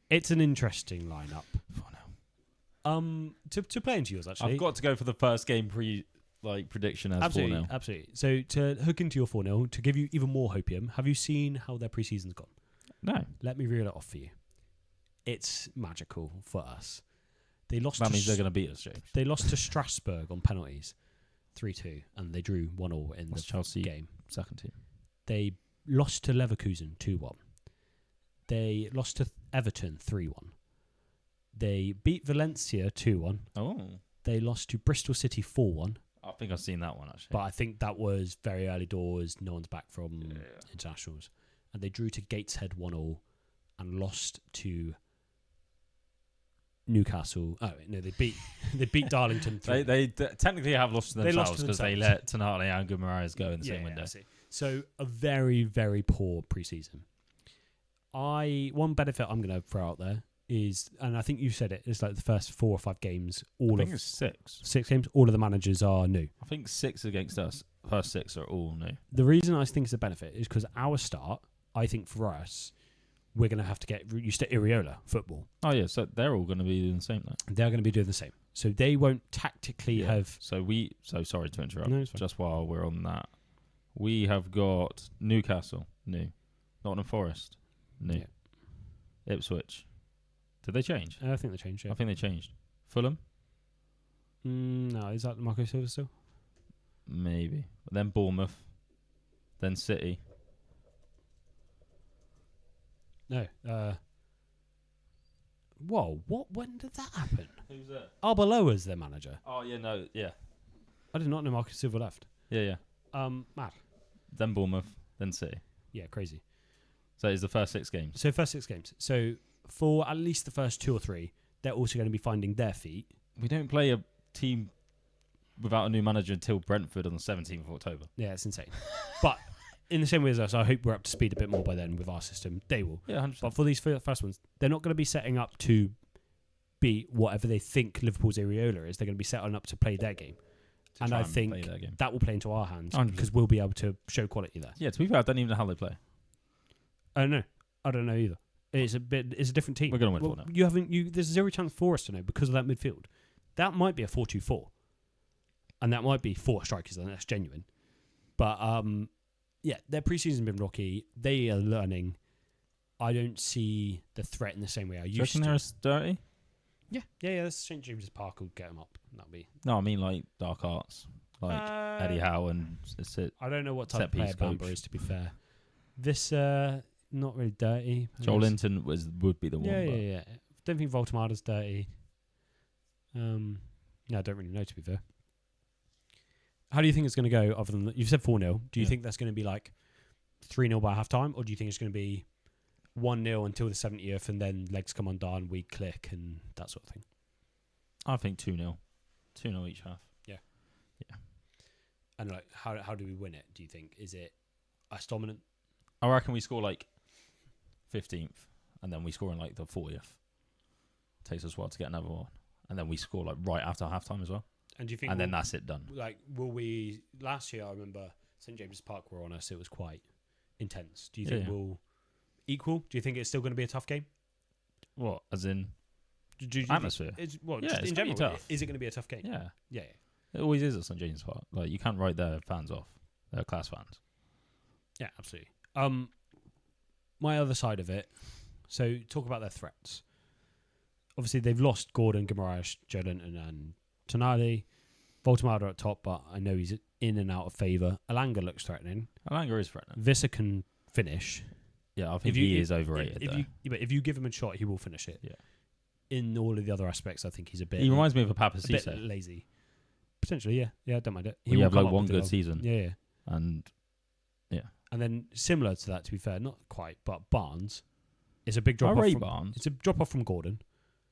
It's an interesting lineup. For now. To play into yours actually. I've got to go for the first game prediction as 4-0. Absolutely. So to hook into your 4-0, to give you even more hopium, have you seen how their pre-season's gone? No. Let me reel it off for you. It's magical for us. They lost. That means they're going to beat us, James. They lost to Strasbourg on penalties, 3-2, and they drew 1-1 in the Chelsea game. Second team. They lost to Leverkusen 2-1. They lost to Everton 3-1. They beat Valencia 2-1. Oh. They lost to Bristol City 4-1. I think I've seen that one, actually. But I think that was very early doors. No one's back from internationals. And they drew to Gateshead 1-1 and lost to Newcastle. Oh, no, they beat Darlington 3. They technically have lost to themselves because they let Tonali and Guimaraes go in the same window. So a very, very poor pre-season. One benefit I'm going to throw out there is, and I think you said it, it's like the first 4 or 5 games. I think it's 6. 6 games, all of the managers are new. I think 6 against us. First 6 are all new. The reason I think it's a benefit is because our start, I think for us, we're going to have to get used to Areola football. Oh, yeah, so they're all going to be doing the same then. They're going to be doing the same. So they won't tactically have... So sorry to interrupt. No, it's fine. Just while we're on that. We have got Newcastle, new. Nottingham Forest, new. Yeah. Ipswich. Did they change? I think they changed, yeah. I think they changed. Fulham? No, is that Marco Silva still? Maybe. Then Bournemouth. Then City. No. Whoa, when did that happen? Who's that? Arbeloa's their manager. Oh, yeah, no, yeah. I did not know Marco Silva left. Yeah. Mad. Then Bournemouth, then City. Yeah, crazy. So it's the first 6 games. So first 6 games. So for at least the first 2 or 3, they're also going to be finding their feet. We don't play a team without a new manager until Brentford on the 17th of October. Yeah, it's insane. But in the same way as us, I hope we're up to speed a bit more by then with our system. They will. Yeah, 100%. But for these first ones, they're not going to be setting up to beat whatever they think Liverpool's Areola is. They're going to be setting up to play their game. And I think that will play into our hands 100%. because we'll be able to show quality there. Yeah, to be fair, I don't even know how they play. I don't know. I don't know either. It's a different team. We're going to win 4 now. There's 0 chance for us to know because of that midfield. That might be a 4-2-4. And that might be 4 strikers, and that's genuine. But yeah, their preseason's been rocky. They are learning. I don't see the threat in the same way I used to. Do you reckon they're dirty? Yeah. That's St. James's Park will get them up. That'll be. No, I mean like dark arts, like Eddie Howe and I don't know what type of player Bamba is. To be fair, this not really dirty. Joel Linton would be the one. Yeah. Don't think Voltemada's dirty. No, I don't really know, to be fair. How do you think it's going to go? Other than you've said 4-0, do you think that's going to be like 3-0 by half time, or do you think it's going to be 1-0 until the 70th, and then legs come undone, we click, and that sort of thing? I think 2-0, 2-0 each half. Yeah. And like, how do we win it? Do you think is it us dominant? I reckon we score like 15th, and then we score in like the 40th. Takes us a while to get another one, and then we score like right after half time as well. And do you think? And then that's it done. Like, will we? Last year, I remember St. James's Park were on us. It was quite intense. Do you think we'll equal? Do you think it's still going to be a tough game? What, as in atmosphere? Just in general, tough. Is it going to be a tough game? Yeah. It always is at St. James Park. Like, you can't write their fans off. They're class fans. Yeah, absolutely. My other side of it. So talk about their threats. Obviously, they've lost Gordon, Guimaraes, Joe Linton, and Tonali. Voltemada at top, but I know he's in and out of favour. Alanga looks threatening. Alanga is threatening. Visser can finish. Yeah, I think he is overrated. If you give him a shot, he will finish it. Yeah. In all of the other aspects, I think he's a bit. He reminds me of a Papa a bit lazy. Potentially, yeah, I don't mind it. He will have like one good season. Yeah. And then similar to that, to be fair, not quite, but Barnes is a big drop off. Barnes. It's a drop off from Gordon.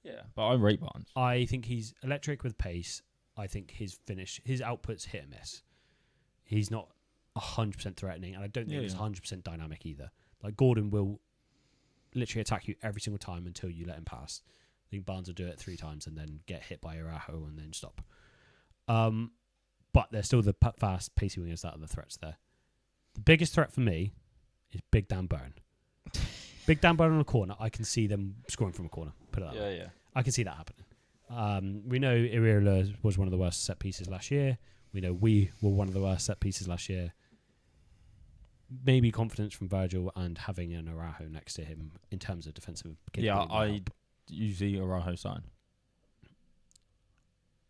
Yeah, but I rate Barnes. I think he's electric with pace. I think his output's hit and miss. He's not 100% threatening, and I don't think he's 100% dynamic either. Like Gordon will literally attack you every single time until you let him pass. I think Barnes will do it 3 times and then get hit by Araújo and then stop. But there's still the fast, pacey wingers that are the threats there. The biggest threat for me is Big Dan Burn. Big Dan Burn on a corner, I can see them scoring from a corner. Put it that way. Yeah. I can see that happening. We know Araújo was one of the worst set pieces last year. We know we were one of the worst set pieces last year. Maybe confidence from Virgil and having an Araújo next to him in terms of defensive capability. Yeah, I usually Araújo sign.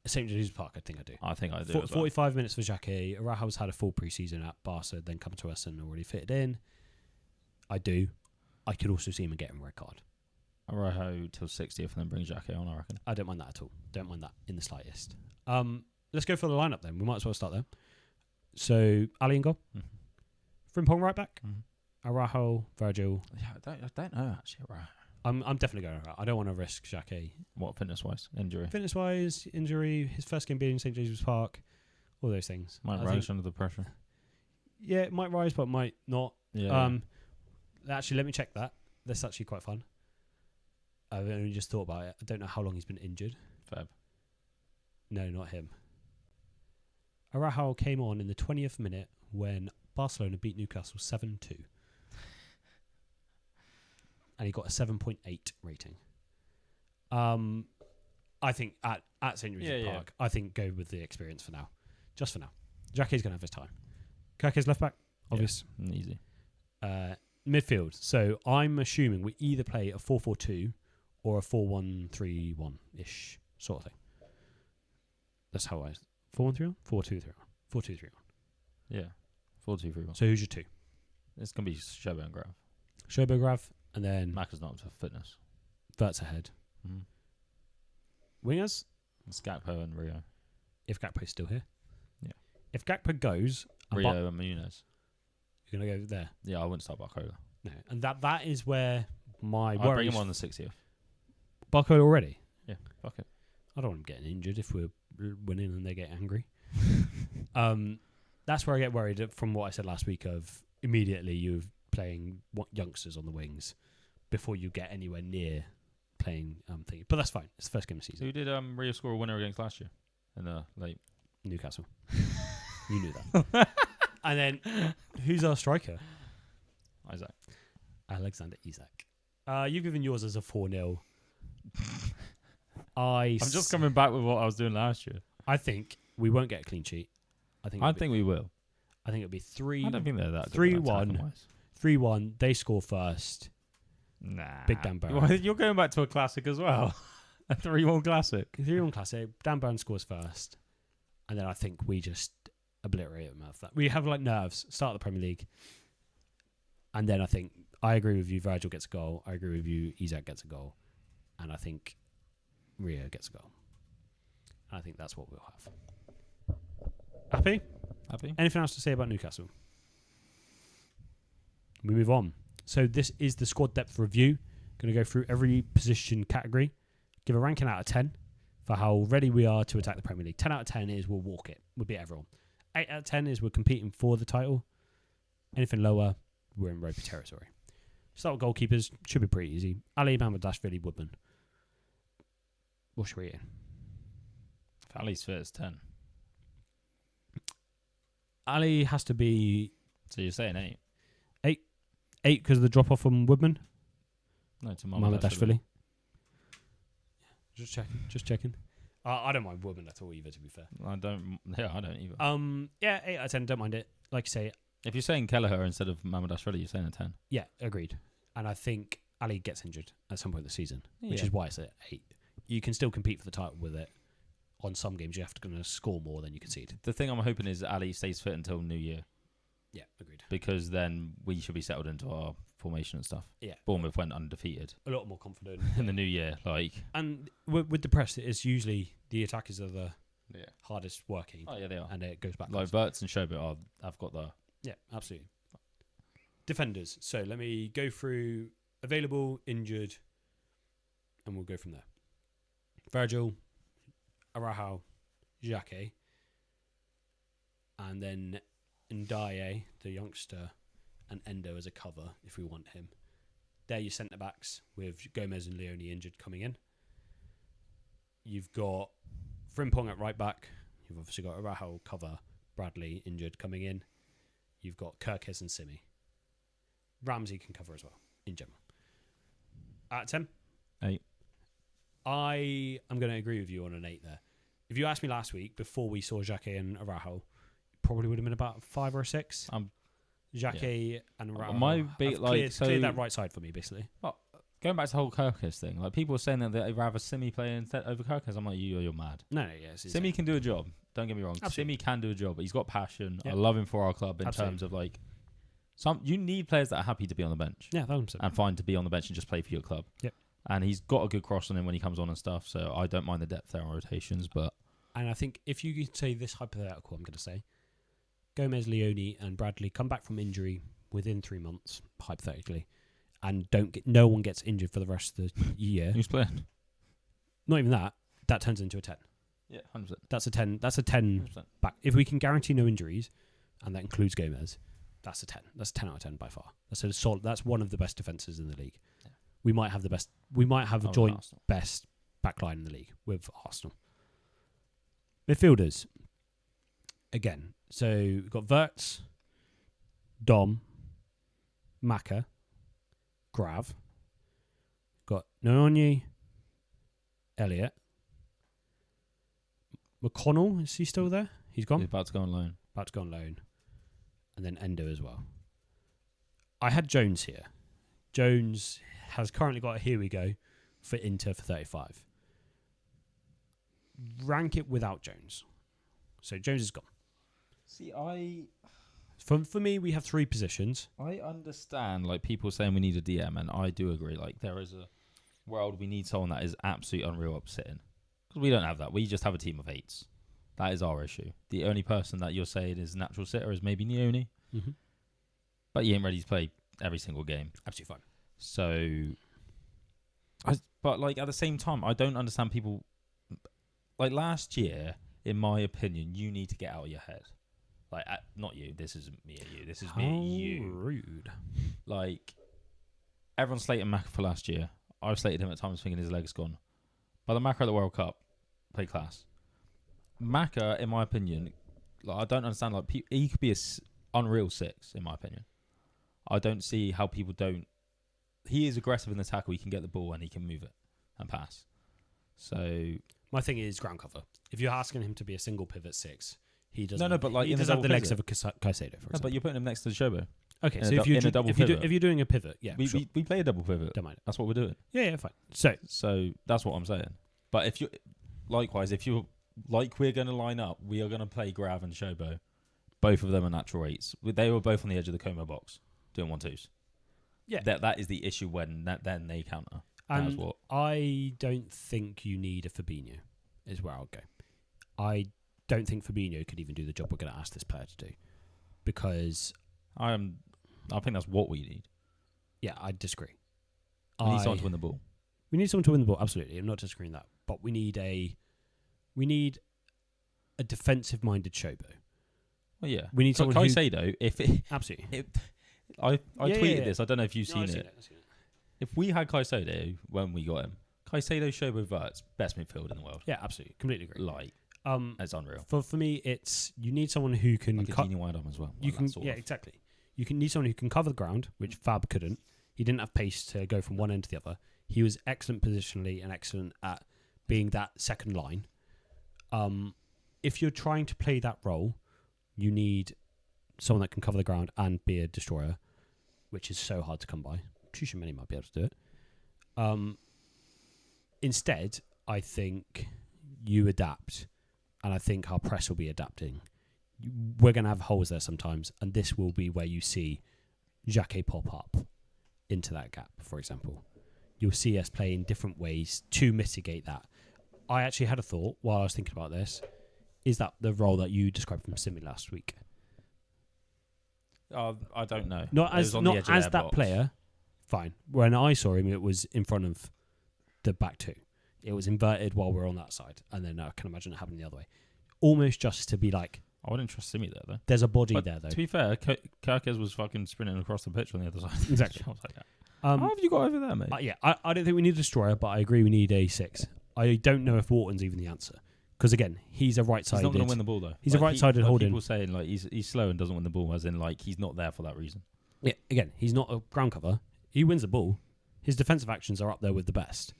St. James Park, I think I do. I think I do. 45 minutes for Jacquet. Araújo's had a full pre-season at Barca, then come to us and already fitted in. I do. I could also see him getting a red card. Araújo till 60th and then bring Jacquet on, I reckon. I don't mind that at all. Don't mind that in the slightest. Let's go for the lineup then. We might as well start there. So, Ali in goal. Frimpong right back. Araújo, Virgil. Yeah, I don't know actually. Araújo. I'm definitely going Araújo. I don't want to risk Jacquet. What, fitness-wise? Injury? Fitness-wise, injury, his first game being St. James Park, all those things. Might rise under the pressure. Yeah, it might rise, but might not. Yeah. Actually, let me check that. That's actually quite fun. I've only just thought about it. I don't know how long he's been injured. Fab. No, not him. Araújo came on in the 20th minute when Barcelona beat Newcastle 7-2. And he got a 7.8 rating. I think at St. James Park, I think go with the experience for now. Just for now. Jacquet's going to have his time. Kake's left back, obvious. Yeah, easy. Midfield. So I'm assuming we either play a 4-4-2 or a 4-1-3-1-ish sort of thing. That's how I... 4-1-3-1? 4-2-3-1. 4-2-3-1. Yeah. 4-2-3-1. So who's your 2? It's going to be Shobo and Grav. Shobo, Grav, and then... Mac is not up to fitness. Vert's ahead. Wingers? It's Gakpo and Rio. If Gakpo's still here. Yeah. If Gakpo goes... Rio and Muniz. You're going to go there? Yeah, I wouldn't start Barcola. No. And that is where my I'd worries... bring him on the 60th. Barcola already? Yeah, fuck it. I don't want him getting injured if we're winning and they get angry. That's where I get worried from what I said last week of immediately you're playing youngsters on the wings before you get anywhere near playing thing. But that's fine. It's the first game of the season. Who did Rio score a winner against last year in the late? Newcastle. You knew that. And then who's our striker? Isaac. Alexander Isak. You've given yours as a 4-0. I'm just coming back with what I was doing last year. I think we won't get a clean sheet. I think we will. I think it'll be 3. I don't think they're that 3-1. 3-1. They score first. Nah. Big Dan Burn. Well, you're going back to a classic as well. A 3-1 classic. 3-1 classic. Dan Burn scores first. And then I think we just obliterate them after that. We have like nerves. Start the Premier League. And then I think I agree with you. Virgil gets a goal. I agree with you. Isak gets a goal. And I think Rio gets a goal. And I think that's what we'll have. Happy? Happy? Anything else to say about Newcastle? We move on. So this is the squad depth review. Going to go through every position category. Give a ranking out of 10 for how ready we are to attack the Premier League. 10 out of 10 is we'll walk it. We'll beat everyone. 8 out of 10 is we're competing for the title. Anything lower, we're in ropey territory. Start with goalkeepers. Should be pretty easy. Ali, Mamardashvili, Woodman. What should we eat? If Ali's fit, it's 10. Ali has to be... So you're saying 8? 8 because of the drop-off from Woodman? No, to Mamardashvili. Just checking. I don't mind Woodman at all either, to be fair. I don't either. Yeah, 8 out of 10, don't mind it. Like you say... If you're saying Kelleher instead of Mamardashvili, you're saying a 10. Yeah, agreed. And I think Ali gets injured at some point this season, which is why it's at 8. You can still compete for the title with it. On some games, you have to score more than you concede. The thing I'm hoping is Ali stays fit until New Year. Yeah, agreed. Because then we should be settled into our formation and stuff. Yeah. Bournemouth went undefeated. A lot more confident. In the New Year, like. And with the press, it's usually the attackers are the hardest working. Oh, yeah, they are. And it goes back. Like Verts and Shobit have got the... Yeah, absolutely. Defenders. So let me go through available, injured, and we'll go from there. Virgil, Araújo, Jacquet, and then Ndiaye, the youngster, and Endo as a cover if we want him. They're your centre backs with Gomez and Leone injured coming in. You've got Frimpong at right back. You've obviously got Araújo cover, Bradley injured coming in. You've got Kirkes and Simi. Ramsey can cover as well, in general. Out of 10? 8. I am going to agree with you on an 8 there. If you asked me last week, before we saw Jacquet and Araújo, probably would have been about a 5 or a 6. Jacquet and Araújo might be have cleared that right side for me, basically. Going back to the whole Kirkes thing, like people are saying that they'd rather Simi play over Kirkes. I'm like, you're mad. No, Simi can do a job. Don't get me wrong. Absolutely. Simi can do a job, but he's got passion. Yep. I love him for our club in Absolutely. terms of like you need players that are happy to be on the bench. Yeah, 100%. And fine to be on the bench and just play for your club. Yep. And he's got a good cross on him when he comes on and stuff, so I don't mind the depth there on rotations. But And I think if you could say this hypothetical, I'm going to say, Gomez, Leone and Bradley come back from injury within 3 months, hypothetically, and no one gets injured for the rest of the year. who's playing? Not even that. That turns into a 10. Yeah, 100%. That's a 10. That's a 10 100%. back. If we can guarantee no injuries, and that includes Gomez, that's a 10. That's a 10 out of 10 by far. That's a solid. That's one of the best defenses in the league. Yeah. We might have the best. We might have a joint Arsenal. best backline in the league with Arsenal. Midfielders. Again, so we've got Wirtz, Dom, Maka, Grav. Got Nonye, Elliot. McConnell, is he still there? He's gone. He's about to go on loan. About to go on loan. And then Endo as well. I had Jones here. Jones has currently got a here we go for Inter for 35. Rank it without Jones. So Jones is gone. See, For me, we have 3 positions. I understand like people saying we need a DM, and I do agree. Like there is a world we need someone that is absolutely unreal up sitting. Because we don't have that. We just have a team of 8s. That is our issue. The only person that you're saying is natural sitter is maybe Leone. Mm-hmm. But he ain't ready to play every single game. Absolutely fine. So, but like at the same time, I don't understand people. Like last year, in my opinion, you need to get out of your head. Like, not you. This isn't me at you. This is me at you. Rude. Like, everyone's slating Maka for last year. I've slated him at times thinking his leg's gone. By the Maka at the World Cup, played class. Maka, in my opinion, like I don't understand. Like he could be unreal 6, in my opinion. I don't see how people don't. He is aggressive in the tackle. He can get the ball and he can move it and pass. So My thing is ground cover. If you're asking him to be a single pivot 6, he doesn't. No, but like he in doesn't have the double legs of pivot. a Caicedo, for example. No, but you're putting him next to Shobo. Okay, in so a if you're double pivot. if you're doing a pivot, yeah, sure. We play a double pivot. Don't mind it. That's what we're doing. Yeah, fine. So that's what I'm saying. But if you likewise, if you're like we're going to line up, we are going to play Grav and Shobo. Both of them are natural 8s. They were both on the edge of the Como box doing 1-2s. Yeah, that is the issue when then they counter. and That's what I don't think you need a Fabinho. Is where I'll go. I don't think Fabinho could even do the job we're going to ask this player to do, because I think that's what we need. yeah, I disagree. We need someone to win the ball. We need someone to win the ball. Absolutely, I'm not disagreeing that, but we need a defensive-minded Shobo. Well, yeah, We need someone who Caicedo. If it, absolutely. I tweeted yeah. this. I don't know if you've No, seen I've it. I've seen it. If we had Caicedo when we got him, Caicedo, Shobo, Wirtz, best midfield in the world. Yeah, absolutely, completely agree. Like, it's unreal. For me, it's you need someone who can Like a Gini Wijnaldum as well. You Like can, that sort yeah, of. exactly. You can need someone who can cover the ground, which Fab couldn't. He didn't have pace to go from one end to the other. He was excellent positionally and excellent at being that second line. If you're trying to play that role, you need someone that can cover the ground and be a destroyer, which is so hard to come by. Tchouameni might be able to do it. Instead, I think you adapt, and I think our press will be adapting. We're going to have holes there sometimes, and this will be where you see Jacquet pop up into that gap, for example. You'll see us play in different ways to mitigate that. I actually had a thought while I was thinking about this. Is that the role that you described from Simi last week? I don't know. Not It as was on the not edge of as their that box. player. Fine. When I saw him, it was in front of the back 2. It was inverted while we're on that side, and then I can imagine it happening the other way. almost just to be like, I wouldn't trust Simi there, though. there's a body But there, though. to be fair, Kirkes was fucking sprinting across the pitch on the other side. Exactly. I was like, how have you got over there, mate? Yeah, I don't think we need a destroyer, but I agree we need a 6. I don't know if Wharton's even the answer. Because, again, he's a right-sided... He's not going to win the ball, though. He's a right-sided holding. People saying, like, he's slow and doesn't win the ball, as in, like, he's not there for that reason. Yeah, again, he's not a ground cover. He wins the ball. His defensive actions are up there with the best.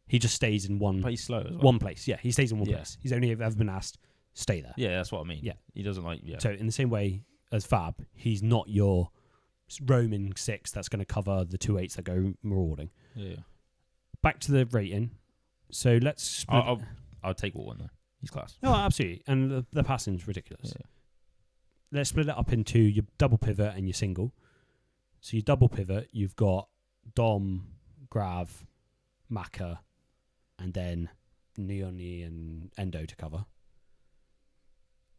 He just stays in But he's slow as well. one place. Yeah, he stays in one place. He's only ever been asked, stay there. Yeah, that's what I mean. Yeah. He doesn't like... Yeah. So, in the same way as Fab, he's not your roaming 6 that's going to cover the 2/8s that go marauding. Yeah. Back to the rating. So, let's... split I'll take Wharton, though. He's class. No, absolutely. And the passing's ridiculous. Yeah. Let's split it up into your double pivot and your single. So your double pivot, you've got Dom, Grav, Maka, and then Neoni and Endo to cover.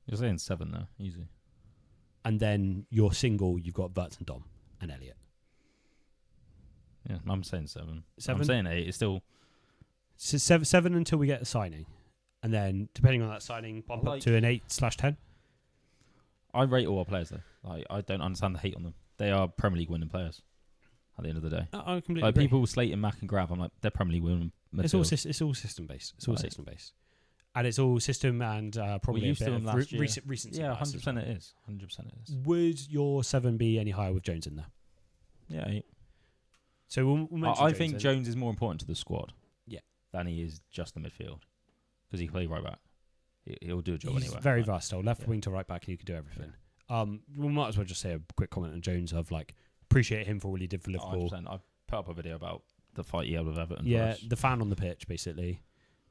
You're saying 7 there, easy. And then your single, you've got Verts and Dom and Elliot. Yeah, I'm saying 7. 7? I'm saying 8. It's still... So 7 until we get a signing. And then, depending on that signing, bump up to an 8/10. I rate all our players, though. Like, I don't understand the hate on them. They are Premier League winning players at the end of the day. I completely like agree. people slating Mac and Grav, I'm like, they're Premier League winning midfield. It's all system based. It's all Right. system based. And it's all system and probably used a to bit them of last year. recency Yeah, bias 100% it is. 100% it is. Would your 7 be any higher with Jones in there? Yeah. 8. So we'll mention I think Jones is more important to the squad. Yeah. Than he is just the midfield. Because he can play right back. He'll do a job He's anyway. very versatile. Left wing to right back, and he can do everything. We might as well just say a quick comment on Jones of like appreciate him for what he did for Liverpool. 100%. I put up a video about the fight he had with Everton. Yeah, the fan on the pitch, basically.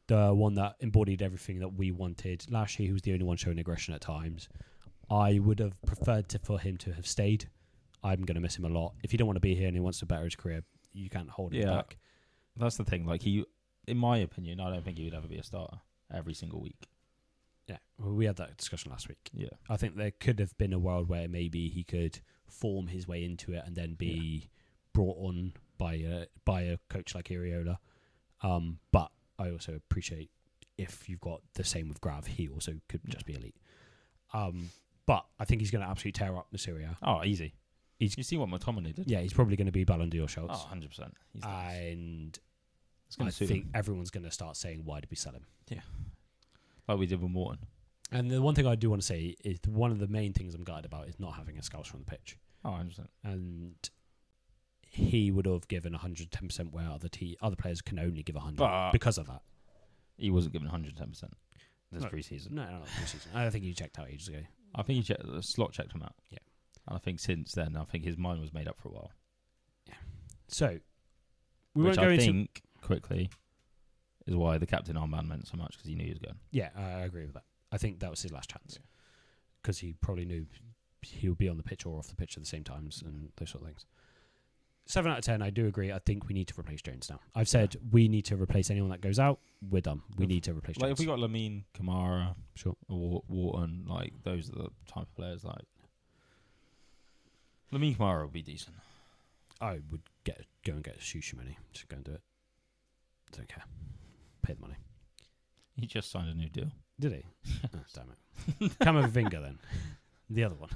The one that embodied everything that we wanted. Last year, he was the only one showing aggression at times. I would have preferred for him to have stayed. I'm going to miss him a lot. If he don't want to be here and he wants to better his career, you can't hold him back. That's the thing. Like in my opinion, I don't think he would ever be a starter every single week. Yeah, well, we had that discussion last week. Yeah, I think there could have been a world where maybe he could form his way into it and then be brought on by a coach like Araújo. But I also appreciate if you've got the same with Grav, he also could just be elite. But I think he's going to absolutely tear up Syria. Oh, easy. You see what McTominay did? Yeah, he's probably going to be Ballon d'Or shots. Oh, 100%. And I think everyone's going to start saying, why did we sell him? Yeah. Like we did with Morton. And the one thing I do want to say is one of the main things I'm gutted about is not having a scout on the pitch. Oh, 100%. And he would have given 110% where other players can only give 100 because of that. He wasn't given 110% this pre-season. No, not pre-season. I think he checked out ages ago. I think the slot checked him out. Yeah. And I think since then, I think his mind was made up for a while. Yeah. So, Which I think, quickly, is why the captain armband meant so much, because he knew he was going. Yeah, I agree with that. I think that was his last chance. Because he probably knew he would be on the pitch or off the pitch at the same times and those sort of things. 7 out of 10, I do agree. I think we need to replace Jones now. I've said we need to replace anyone that goes out. We're done. We need to replace Jones. Like, if we got Lamine, Kamara, sure, or Wharton, like, those are the type of players, like... Lamine Kamara would be decent. I would go and get Shushu money. Just go and do it. Don't care. Pay the money. He just signed a new deal. Did he? Oh, damn it. Camavinga then. The other one.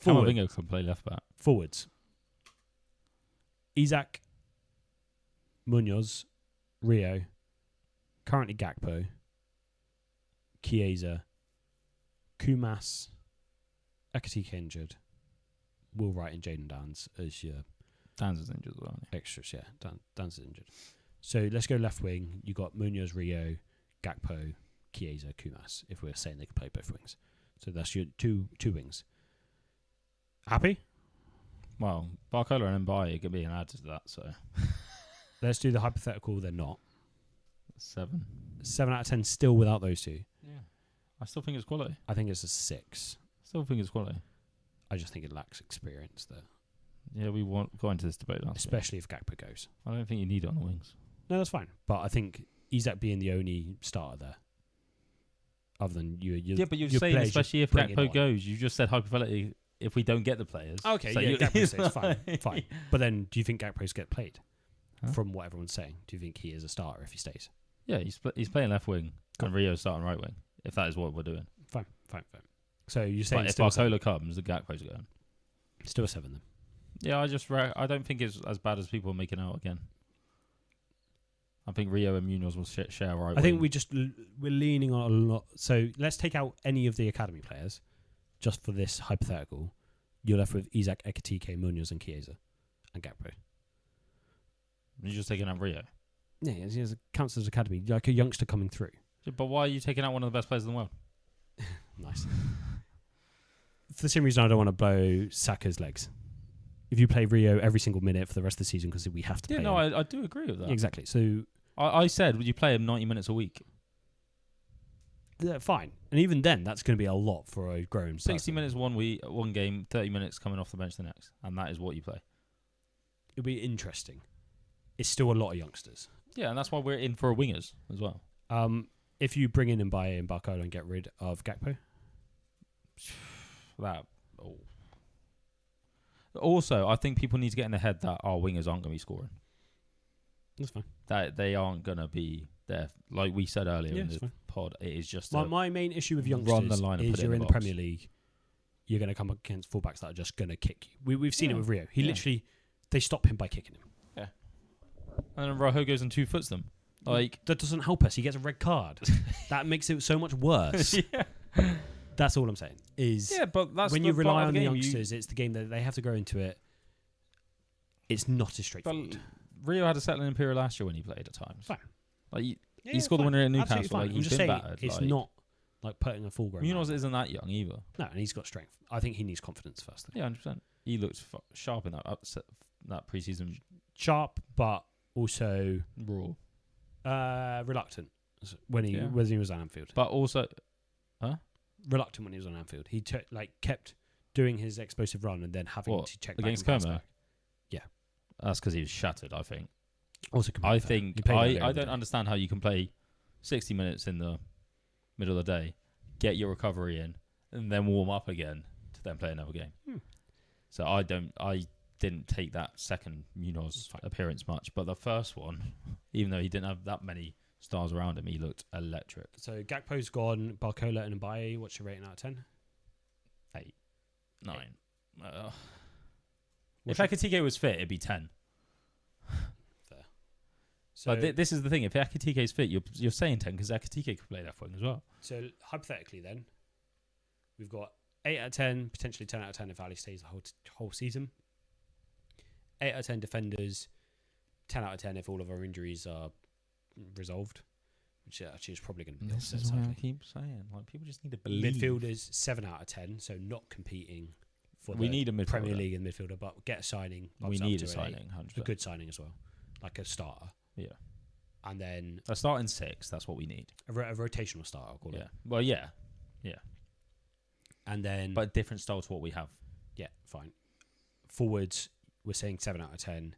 Camavinga can play left back. Forwards. Isaac, Munoz, Rio, currently Gakpo, Chiesa, Kumas, Ekatike injured, Will Wright and Jaden Downs as your... Downs is injured as well. Extras, yeah. Downs is injured. So let's go left wing. You got Munoz, Rio, Gakpo, Chiesa, Kumas, if we're saying they can play both wings. So that's your two wings. Happy? Well, Barcola and Mbaye could be an add to that, so... Let's do the hypothetical, they're not. 7. 7 out of 10 still without those two. Yeah. I still think it's quality. I think it's a 6. Still think it's quality. I just think it lacks experience there. Yeah, we won't go into this debate last especially if Gakpo goes. I don't think you need it on the wings. No, that's fine. But I think Isaac being the only starter there, other than you. Yeah, but you're saying especially if Gakpo goes, you just said hypothetically if we don't get the players. Okay, so yeah, Gakpo stays, fine. But then do you think Gakpo's get played? Huh? From what everyone's saying, do you think he is a starter if he stays? Yeah, he's playing left wing and Rio's starting right wing. if that is what we're doing. Fine. So you're saying But if still Barcola comes, the Gakpo's going. still a 7 then? Yeah, I don't think it's as bad as people are making out again. I think Rio and Munoz will share right. I think we're leaning on a lot. So let's take out any of the academy players, just for this hypothetical. You're left with Isaac, Ekitike, Munoz, and Chiesa, and Gakpo. You're just taking out Rio. Yeah, he counts as academy, like a youngster coming through. But why are you taking out one of the best players in the world? Nice. For the same reason, I don't want to blow Saka's legs. If you play Rio every single minute for the rest of the season, because we have to play him. I do agree with that. Exactly. So I said, would you play him 90 minutes a week? fine. And even then, that's going to be a lot for a grown 60 person. minutes one game, 30 minutes coming off the bench the next. And that is what you play. It'll be interesting. It's still a lot of youngsters. Yeah, and that's why we're in for wingers as well. If you bring in and buy in Barcola and get rid of Gakpo, Also, I think people need to get in their head that our wingers aren't going to be scoring. that's fine. That they aren't going to be there. Like we said earlier in the pod, it is just my main issue with youngsters run the line and is put it you're in in the the box. Premier League, you're going to come against fullbacks that are just going to kick you. We've seen it with Rio. He literally, they stop him by kicking him. Yeah. And then Araújo goes and 2 foots them. Like that doesn't help us. He gets a red card. That makes it so much worse. yeah. That's all I'm saying. Is But that's when the you rely part of on the game. youngsters, it's the game that they have to grow into it. It's not as straightforward. Rio had a settling in period last year when he played at times. Fine. Like he scored the winner at Newcastle. Like, I'm he's just been saying battered. it's like, not like putting a full grown. Munoz man. isn't that young either. No, and he's got strength. I think he needs confidence first. Though. Yeah, 100%. He looks sharp in that preseason. Sharp, but also Raw. reluctant when he was on Anfield. But also, reluctant when he was on Anfield. He kept doing his explosive run and then having to check against back and Como. pass back. Yeah, that's because he was shattered. I think. Also, I don't understand how you can play 60 minutes in the middle of the day, get your recovery in, and then warm up again to then play another game. So I didn't take that second Munoz appearance much, but the first one, even though he didn't have that many stars around him, he looked electric. So Gakpo's gone. Barcola and Mbaye. What's your rating out of 10? 8, 9. If Ekitike was fit, it'd be 10. Fair. So this is the thing. If Ekitike is fit, you're saying 10 because Ekitike could play left wing as well. So hypothetically, then we've got 8 out of 10, potentially 10 out of 10 if Ali stays the whole season. 8 out of 10 defenders, 10 out of 10 if all of our injuries are resolved, which actually is probably going to be. This is what I keep saying. Like people just need to believe. Midfielders 7 out of 10, so not competing for we need a midfielder. Premier League and midfielder, but get a signing. We need a signing, 100%. A good signing as well, like a starter. Yeah, and then a starting 6. That's what we need. A rotational starter, I'll call it. Yeah. Well, yeah. And then, but a different style to what we have. Yeah, fine. Forwards, we're saying 7 out of 10.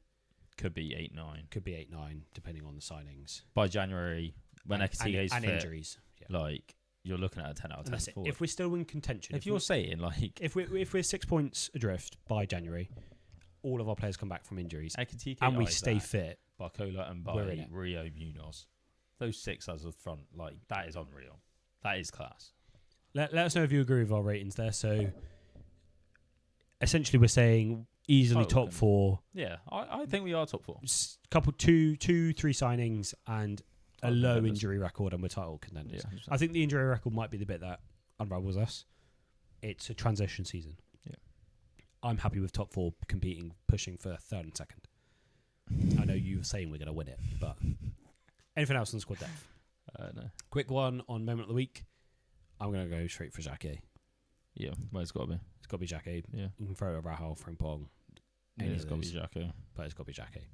Could be 8, 9. Could be 8, 9, depending on the signings. By January, when Ekitike is fit, injuries, like you're looking at a 10 out of 10. That's it. If we're still in contention, if you're saying like, if we're 6 points adrift by January, all of our players come back from injuries, Ekitike, and we stay fit. Barcola and Mbaye, Rio, Munoz, those 6 as a front, like that is unreal. That is class. Let us know if you agree with our ratings there. So essentially, we're saying easily top 4. Yeah, I think we are top 4. Couple 2, 3 signings and a low contenders. Injury record, and we're title contenders. Yeah, I think the injury record might be the bit that unravels us. It's a transition season. Yeah, I'm happy with top 4 competing, pushing for 3rd and 2nd. I know you were saying we're going to win it, but anything else on squad depth? No. Quick one on moment of the week. I'm going to go straight for Jacquet. Yeah, well, it's got to be. It's got to be Jacquet. Yeah. You can throw a Rahal, Frimpong. Yeah, it's got to be Jacquet. But it's got to be Jacquet.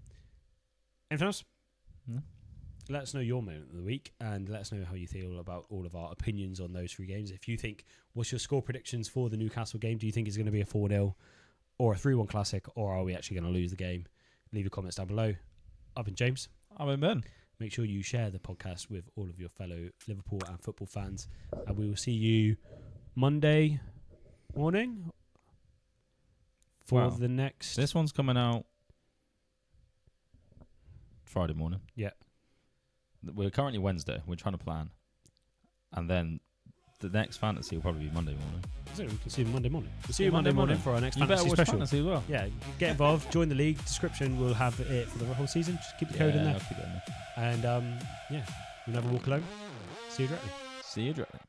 Anything else? No. Let us know your moment of the week and let us know how you feel about all of our opinions on those 3 games. If you think, what's your score predictions for the Newcastle game? Do you think it's going to be a 4-0 or a 3-1 classic, or are we actually going to lose the game? Leave your comments down below. I've been James. I'm in Ben. Make sure you share the podcast with all of your fellow Liverpool and football fans. And we will see you Monday morning for the next... This one's coming out Friday morning. Yeah. We're currently Wednesday. We're trying to plan. And then the next fantasy will probably be Monday morning. So we can see you Monday morning. We'll see you Monday morning for our next You better fantasy watch special. fantasy as well. Yeah, get involved, join the league. Description will have it for the whole season. Just keep the code in there. I'll keep it in there. And yeah, you'll never walk alone. See you directly. See you directly.